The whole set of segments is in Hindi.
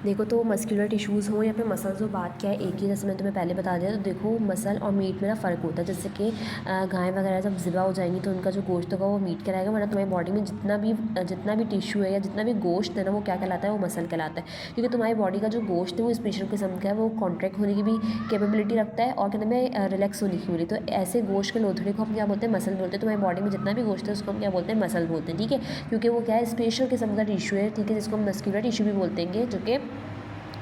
देखो तो मस्कुलर टिश्यूज़ हो या फिर मसल्स हो, बात क्या है एक ही, जैसे मैंने तुम्हें पहले बता दिया। तो देखो मसल और मीट में ना फ़र्क होता है। जैसे कि गाय वगैरह जब ज़िबा हो जाएंगी तो उनका जो गोश्त होगा वो मीट कहलाएगा, वरना तुम्हारी बॉडी में जितना भी टिश्यू है या जितना भी गोश्त है ना वो क्या कहलाता है, वो मसल कहलाता है। क्योंकि तुम्हारी बॉडी का जो गोश्त है वो स्पेशल किस्म का है, वो कॉन्ट्रैक्ट होने की भी कैपेबिलिटी रखता है और कहते हैं रिलैक्स होने की होती है। तो ऐसे गोश्त के लोथड़े को हम क्या बोलते हैं, मसल बोलते हैं। तुम्हारी बॉडी में जितना भी गोश्त है उसको हम क्या बोलते हैं, मसल बोलते हैं। ठीक है, क्योंकि वो क्या है, स्पेशल किस्म का टिश्यू है। ठीक है, जिसको हम मस्कुलर टिश्यू भी बोलते हैं, जो कि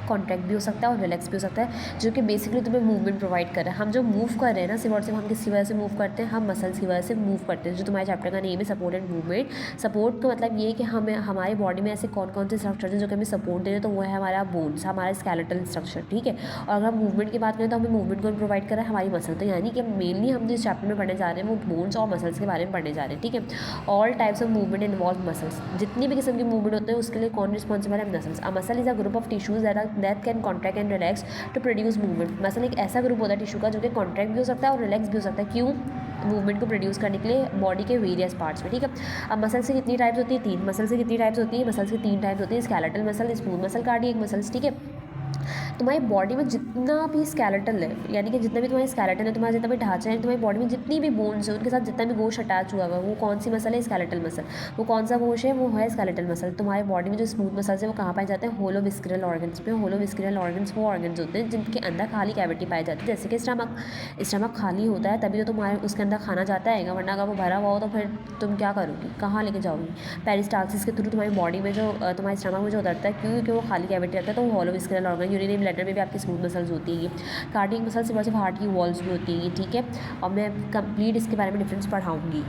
कॉन्ट्रैक्ट भी हो सकता है और रिलैक्स भी हो सकता है, जो कि बेसिकली तुम्हें मूवमेंट प्रोवाइड कर रहा है। हम जो मूव कर रहे हैं ना, सिर्फ और सिर्फ हम किसकी वजह से मूव करते हैं, हम मसल्स की वजह से मूव करते हैं। जो तुम्हारे चैप्टर का नेम है सपोर्ट एंड मूवमेंट। सपोर्ट का मतलब ये है कि हमें हमारी बॉडी में ऐसे कौन कौन से स्ट्रक्चर हैं जो कि हमें सपोर्ट दे रहे हैं, तो वो है हमारा बोन्स, हमारा स्केलेटल स्ट्रक्चर। ठीक है, और अगर हम मूवमेंट की बात करें तो हमें मूवमेंट कौन प्रोवाइड कर रहा है, हमारी मसल। तो यानी कि मेनली हम जिस चैप्टर में पढ़ने जा रहे हैं वो बोन्स और मसल्स के बारे में पढ़ने जा रहे हैं। ठीक है, all types of movement involve muscles, जितनी भी किस्म की मूवमेंट होते हैं उसके लिए कौन रिस्पॉन्सिबल है, muscles. A muscle is a group of tissues that can contract and relax to produce movement. Muscle एक ऐसा ग्रुप होता है टिश्यू का जो कि कॉन्ट्रैक्ट भी हो सकता है और रिलैक्स भी हो सकता है। क्यों? मूवमेंट को प्रोड्यूस करने के लिए बॉडी के वेरियस पार्ट्स में। ठीक है, अब मसल से कितनी टाइप्स होती है, 3। मसल से कितनी टाइप्स होती है, मसल से 3 टाइप्स होती है, skeletal muscle, smooth muscle, cardiac muscles. ठीक है, तुम्हारी बॉडी में जितना भी स्केलेटल है, यानी कि जितना भी तुम्हारी स्केलेटल है, तुम्हारा जितना भी ढांचा है, तुम्हारी बॉडी में जितनी भी बोन्स है उनके साथ जितना भी गोश्त अटैच हुआ है, वो कौन सी मसल है, स्केलेटल मसल। वो कौन सा गोश्त है, वो है स्केलेटल मसल। तुम्हारी बॉडी में जो स्मूथ मसल्स है वो कहाँ पाए जाते हैं, होलो विस्करल ऑर्गन्स पे। होलो विस्करल ऑर्गन्स वो ऑर्गन्स होते हैं जिनके अंदर खाली कैविटी पाई जाती है, जैसे कि स्टमक। स्टमक खाली होता है तभी तो तुम्हारे उसके अंदर खाना जाता है, वरना अगर वो भरा हुआ हो तो फिर तुम क्या करोगी, कहाँ लेके जाओगी। पेरिस्टाल्सिस के थ्रू तुम्हारी बॉडी में जो तुम्हारे स्टमक में जो उतरता है, क्योंकि वो खाली कैविटी रहता है, तो वो होलो विस्करल ऑर्गन। यूरिनरी ब्लैडर में भी आपकी स्मूथ मसल्स होती है। कार्डियक मसल सिर्फ हार्ट की वॉल्स भी होती है। ठीक है, और मैं कंप्लीट इसके बारे में डिफरेंस पढ़ाऊँगी।